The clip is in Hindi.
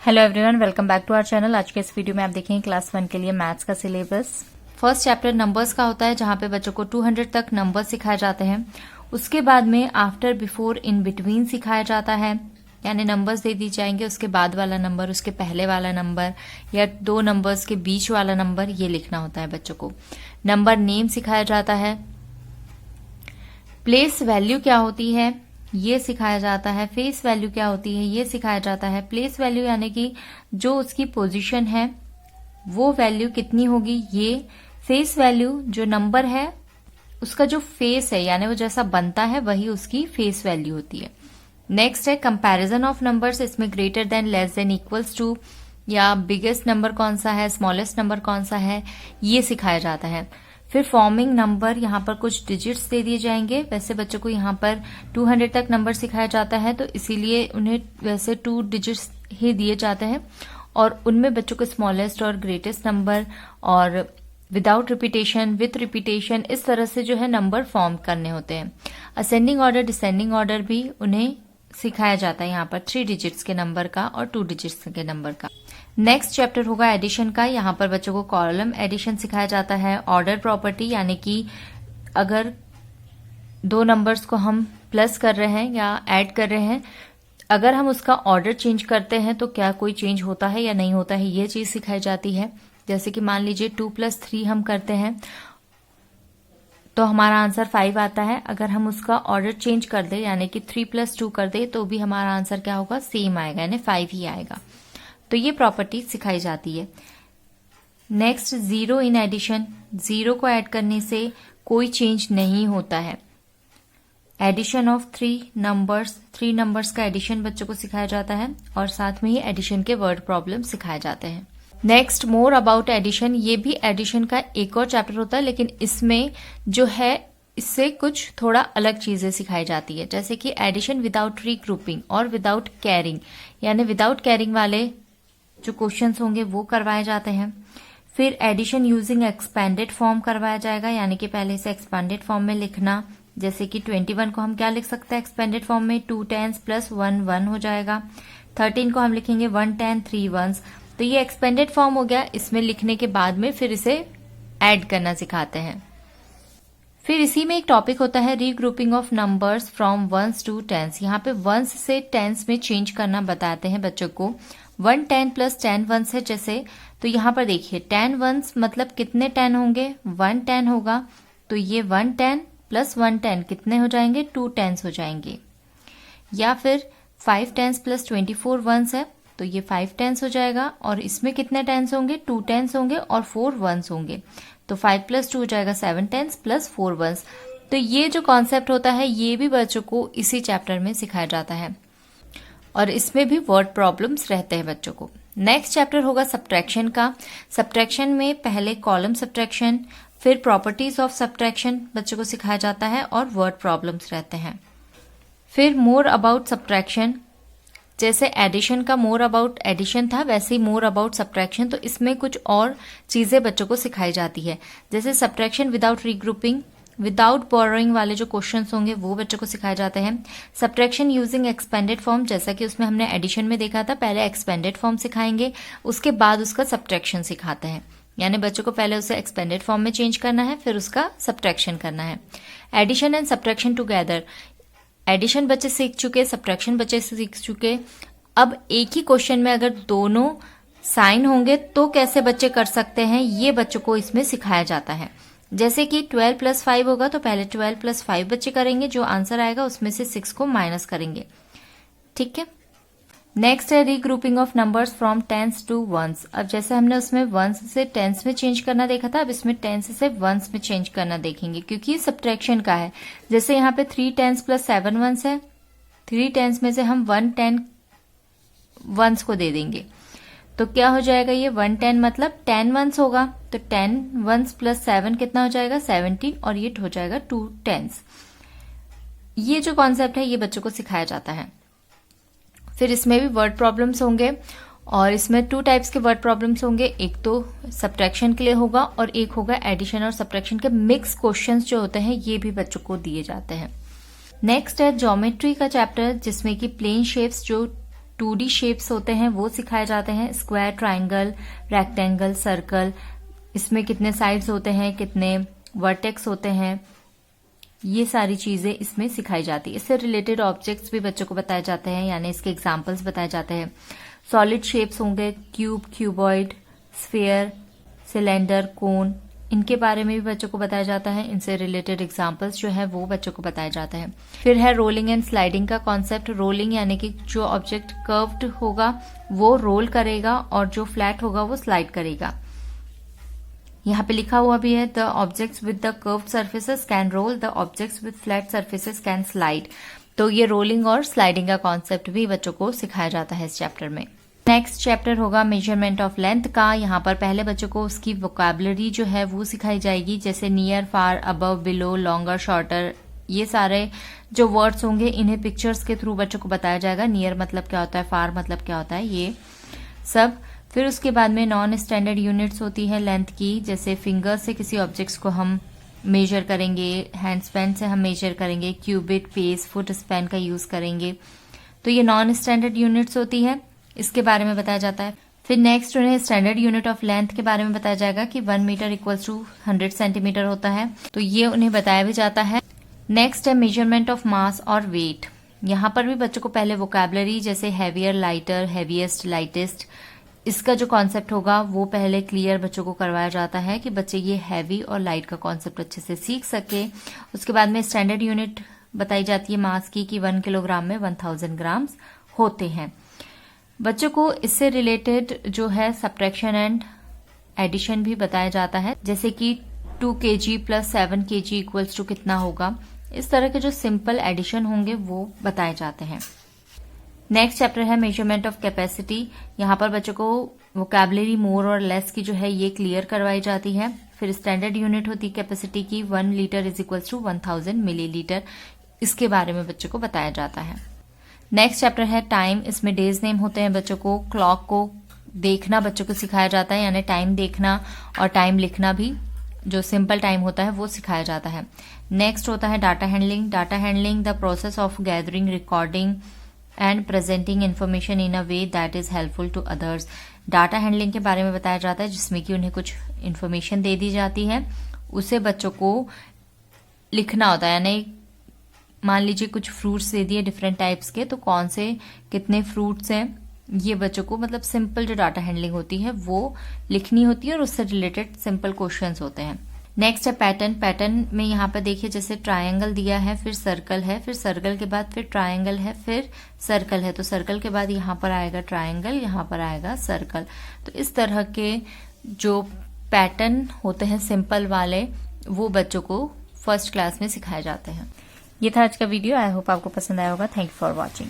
Hello everyone, welcome back to our channel. आज के इस वीडियो में आप देखेंगे क्लास 1 के लिए मैथ्स का सिलेबस। फर्स्ट चैप्टर नंबर्स का होता है, जहां पे बच्चों को 200 तक नंबर सिखाए जाते हैं। उसके बाद में आफ्टर, बिफोर, इन बिटवीन सिखाया जाता है, यानी नंबर्स दे दी जाएंगे, उसके बाद वाला नंबर, उसके पहले वाला नंबर या दो नंबर्स के बीच वाला नंबर, ये लिखना होता है बच्चों को। नंबर नेम सिखाया जाता है। प्लेस वैल्यू क्या होती है ये सिखाया जाता है। फेस वैल्यू क्या होती है ये सिखाया जाता है। प्लेस वैल्यू यानी कि जो उसकी पोजीशन है वो वैल्यू कितनी होगी ये। फेस वैल्यू जो नंबर है उसका जो फेस है यानी वो जैसा बनता है वही उसकी फेस वैल्यू होती है। नेक्स्ट है कंपैरिजन ऑफ नंबर्स। इसमें greater than, less than, equals to या बिगेस्ट नंबर कौन सा है, स्मॉलेस्ट नंबर कौन सा है, ये सिखाया जाता है। फिर फॉर्मिंग नंबर, यहाँ पर कुछ डिजिट्स दे दिए जाएंगे। वैसे बच्चों को यहाँ पर 200 तक नंबर सिखाया जाता है तो इसीलिए उन्हें वैसे 2 डिजिट्स ही दिए जाते हैं और उनमें बच्चों को स्मॉलेस्ट और ग्रेटेस्ट नंबर और विदाउट रिपीटेशन, विथ रिपीटेशन, इस तरह से जो है नंबर फॉर्म करने होते हैं। असेंडिंग ऑर्डर, डिसेंडिंग ऑर्डर भी उन्हें सिखाया जाता है, यहाँ पर 3 डिजिट्स के नंबर का और 2 डिजिट्स के नंबर का। नेक्स्ट चैप्टर होगा एडिशन का। यहाँ पर बच्चों को कॉलम एडिशन सिखाया जाता है। ऑर्डर प्रॉपर्टी यानी कि अगर दो नंबर्स को हम प्लस कर रहे हैं या ऐड कर रहे हैं, अगर हम उसका ऑर्डर चेंज करते हैं तो क्या कोई चेंज होता है या नहीं होता है, ये चीज सिखाई जाती है। जैसे कि मान लीजिए 2 + 3 हम करते हैं तो हमारा आंसर 5 आता है। अगर हम उसका ऑर्डर चेंज कर दे यानी कि 3 + 2 कर दे तो भी हमारा आंसर क्या होगा, सेम आएगा, यानी 5 ही आएगा। तो ये प्रॉपर्टी सिखाई जाती है। Next, zero in addition. Zero को ऐड करने से कोई चेंज नहीं होता है। एडिशन ऑफ 3 नंबर्स का एडिशन बच्चों को सिखाया जाता है और साथ में ही एडिशन के वर्ड प्रॉब्लम सिखाए जाते हैं। Next, more about addition. ये भी एडिशन का एक और चैप्टर होता है, लेकिन इसमें जो है इससे कुछ थोड़ा अलग चीजें सिखाई जाती है। जैसे कि एडिशन विदाउट रीग्रुपिंग और विदाउट कैरिंग, यानी विदाउट कैरिंग वाले जो क्वेश्चंस होंगे वो करवाए जाते हैं। फिर एडिशन यूजिंग एक्सपेंडेड फॉर्म करवाया जाएगा, यानी कि पहले से एक्सपेंडेड फॉर्म में लिखना। जैसे कि 21 को हम क्या लिख सकते हैं एक्सपेंडेड फॉर्म में, 2 10s + 1 1 हो जाएगा। 13 को हम लिखेंगे 1 10 3 1s। तो ये एक्सपेंडेड फॉर्म हो गया। इसमें लिखने के बाद में फिर इसे ऐड करना सिखाते हैं। फिर इसी में एक टॉपिक होता है regrouping of numbers from 1s to 10s। यहाँ पे 1s से 10s में चेंज करना बताते हैं बच्चों को। 1 10 + 10 1s है जैसे, तो यहाँ पर देखिए 10 1s मतलब कितने 10 होंगे, 1 10 होगा। तो ये 1 10 + 1 10 कितने हो जाएंगे, 2 10s हो जाएंगे। या फिर 5 10s + 24 1s है तो ये 5 10s हो जाएगा और इसमें कितने 10s होंगे, 2 10s होंगे और 4 1s होंगे। तो 5 + 2 हो जाएगा 7 10s + 4 1s। तो ये जो कॉन्सेप्ट होता है ये भी बच्चों को इसी चैप्टर में सिखाया जाता है और इसमें भी वर्ड प्रॉब्लम्स रहते हैं बच्चों को। नेक्स्ट चैप्टर होगा सब्ट्रैक्शन का। सब्ट्रैक्शन में पहले कॉलम सब्ट्रैक्शन, फिर प्रॉपर्टीज ऑफ सब्ट्रैक्शन बच्चों को सिखाया जाता है और वर्ड प्रॉब्लम्स रहते हैं। फिर मोर अबाउट सब्ट्रैक्शन, जैसे एडिशन का मोर अबाउट एडिशन था वैसे ही मोर अबाउट सब्ट्रैक्शन, तो इसमें कुछ और चीजें बच्चों को सिखाई जाती है। जैसे subtraction without regrouping, without borrowing वाले जो क्वेश्चंस होंगे वो बच्चों को सिखाए जाते हैं। सब्ट्रैक्शन यूजिंग एक्सपेंडेड फॉर्म, जैसा कि उसमें हमने एडिशन में देखा था, पहले एक्सपेंडेड फॉर्म सिखाएंगे उसके बाद उसका सब्ट्रैक्शन सिखाते हैं, यानी बच्चों को पहले उसे एक्सपेंडेड फॉर्म में चेंज करना है फिर उसका सब्ट्रैक्शन करना है। Addition and subtraction together, addition बच्चे सीख चुके, सब्ट्रैक्शन बच्चे सीख चुके। अब एक ही क्वेश्चन में अगर दोनों साइन होंगे तो कैसे बच्चे कर सकते हैं ये बच्चों को इसमें सिखाया जाता है। जैसे कि 12 + 5 होगा तो पहले 12 + 5 बच्चे करेंगे, जो आंसर आएगा उसमें से 6 को माइनस करेंगे। ठीक है। नेक्स्ट है regrouping of numbers from 10s to 1s। अब जैसे हमने उसमें 1s से 10s में चेंज करना देखा था, अब इसमें 10s से 1s में चेंज करना देखेंगे क्योंकि ये सब्ट्रैक्शन का है। जैसे यहाँ पे 3 10s + 7 1s है, 3 10s में से हम 1 10 1s को दे देंगे तो क्या हो जाएगा, ये 1 10 मतलब 10 1s होगा। तो 10 1s + 7 कितना हो जाएगा, 17, और ये हो जाएगा 2 10s। ये जो कॉन्सेप्ट है ये बच्चों को सिखाया जाता है। फिर इसमें भी वर्ड प्रॉब्लम्स होंगे और इसमें 2 टाइप्स के वर्ड प्रॉब्लम्स होंगे। एक तो सब्ट्रैक्शन के लिए होगा और एक होगा एडिशन और सब्ट्रैक्शन के मिक्स क्वेश्चंस जो होते हैं ये भी बच्चों को दिए जाते हैं। नेक्स्ट है ज्योमेट्री का चैप्टर, जिसमें कि प्लेन शेप्स जो 2D शेप्स होते हैं वो सिखाए जाते हैं, स्क्वायर, ट्राइंगल, रेक्टेंगल, सर्कल, इसमें कितने साइड्स होते हैं, कितने वर्टेक्स होते हैं, ये सारी चीजें इसमें सिखाई जाती है। इससे रिलेटेड ऑब्जेक्ट्स भी बच्चों को बताए जाते हैं, यानी इसके एग्जाम्पल्स बताए जाते हैं। सॉलिड शेप्स होंगे, क्यूब, क्यूबॉइड, स्फीयर, सिलेंडर, कोन, इनके बारे में भी बच्चों को बताया जाता है। इनसे रिलेटेड एग्जाम्पल्स जो है वो बच्चों को बताया जाता है। फिर है रोलिंग एंड स्लाइडिंग का कॉन्सेप्ट। रोलिंग यानी कि जो ऑब्जेक्ट कर्व्ड होगा वो रोल करेगा और जो फ्लैट होगा वो स्लाइड करेगा। यहाँ पे लिखा हुआ भी है, the objects with the curved surfaces can roll, the objects with flat surfaces can slide. तो ये रोलिंग और स्लाइडिंग का कॉन्सेप्ट भी बच्चों को सिखाया जाता है इस चैप्टर में। नेक्स्ट चैप्टर होगा मेजरमेंट ऑफ लेंथ का। यहाँ पर पहले बच्चों को उसकी वोकैबुलरी जो है वो सिखाई जाएगी, जैसे नियर, फार, अबव, बिलो, लॉन्गर, शॉर्टर, ये सारे जो वर्ड्स होंगे इन्हें पिक्चर्स के थ्रू बच्चों को बताया जाएगा। नियर मतलब क्या होता है, फार मतलब क्या होता है, ये सब। फिर उसके बाद में नॉन स्टैंडर्ड यूनिट्स होती है लेंथ की, जैसे फिंगर से किसी ऑब्जेक्ट्स को हम मेजर करेंगे, हैंड स्पैन से हम मेजर करेंगे, क्यूबिट, पेस, फुट स्पैन का यूज करेंगे। तो ये नॉन स्टैंडर्ड यूनिट्स होती है, इसके बारे में बताया जाता है। फिर नेक्स्ट उन्हें स्टैंडर्ड यूनिट ऑफ लेंथ के बारे में बताया जाएगा कि 1 मीटर इक्वल्स टू 100 सेंटीमीटर होता है, तो ये उन्हें बताया भी जाता है। नेक्स्ट है मेजरमेंट ऑफ मास और वेट। यहाँ पर भी बच्चों को पहले वोकैबुलरी जैसे हैवियर, लाइटर, हैवीएस्ट, लाइटेस्ट, इसका जो कॉन्सेप्ट होगा वो पहले क्लियर बच्चों को करवाया जाता है कि बच्चे ये हैवी और लाइट का कॉन्सेप्ट अच्छे से सीख सके। उसके बाद में स्टैंडर्ड यूनिट बताई जाती है मास की कि 1 किलोग्राम में 1000 ग्राम्स होते हैं। बच्चों को इससे रिलेटेड जो है सब्ट्रैक्शन एंड एडिशन भी बताया जाता है, जैसे कि 2 kg plus 7 kg equals to कितना होगा। इस तरह के जो सिंपल एडिशन होंगे वो बताए जाते हैं। नेक्स्ट चैप्टर है मेजरमेंट ऑफ कैपेसिटी। यहाँ पर बच्चों को वोकैबुलरी मोर और लेस की जो है ये क्लियर करवाई जाती है। फिर स्टैंडर्ड यूनिट होती है कैपेसिटी की, 1 litre is equals to 1000 millilitre, इसके बारे में बच्चों को बताया जाता है। नेक्स्ट चैप्टर है टाइम। इसमें डेज नेम होते हैं। बच्चों को क्लॉक को देखना बच्चों को सिखाया जाता है, यानी टाइम देखना और टाइम लिखना भी, जो सिंपल टाइम होता है वो सिखाया जाता है। नेक्स्ट होता है data handling. Data handling the process of gathering, recording and presenting information in a way that is helpful to others. Data handling के बारे में बताया जाता है, जिसमें कि उन्हें कुछ इन्फॉर्मेशन दे दी जाती है, उसे बच्चों को लिखना होता है। यानी मान लीजिए कुछ फ्रूट्स दे दिए डिफरेंट टाइप्स के, तो कौन से कितने फ्रूट्स हैं ये बच्चों को, मतलब सिंपल जो डाटा हैंडलिंग होती है वो लिखनी होती है और उससे रिलेटेड सिंपल क्वेश्चंस होते हैं। नेक्स्ट है पैटर्न। पैटर्न में यहाँ पर देखिए जैसे ट्रायंगल दिया है, फिर सर्कल है, फिर सर्कल के बाद फिर ट्रायंगल है, फिर सर्कल है, तो सर्कल के बाद यहाँ पर आएगा ट्रायंगल, यहाँ पर आएगा सर्कल। तो इस तरह के जो पैटर्न होते हैं सिंपल वाले वो बच्चों को फर्स्ट क्लास में सिखाए जाते हैं। ये था आज का वीडियो। आई होप आपको पसंद आया होगा। Thank you for watching.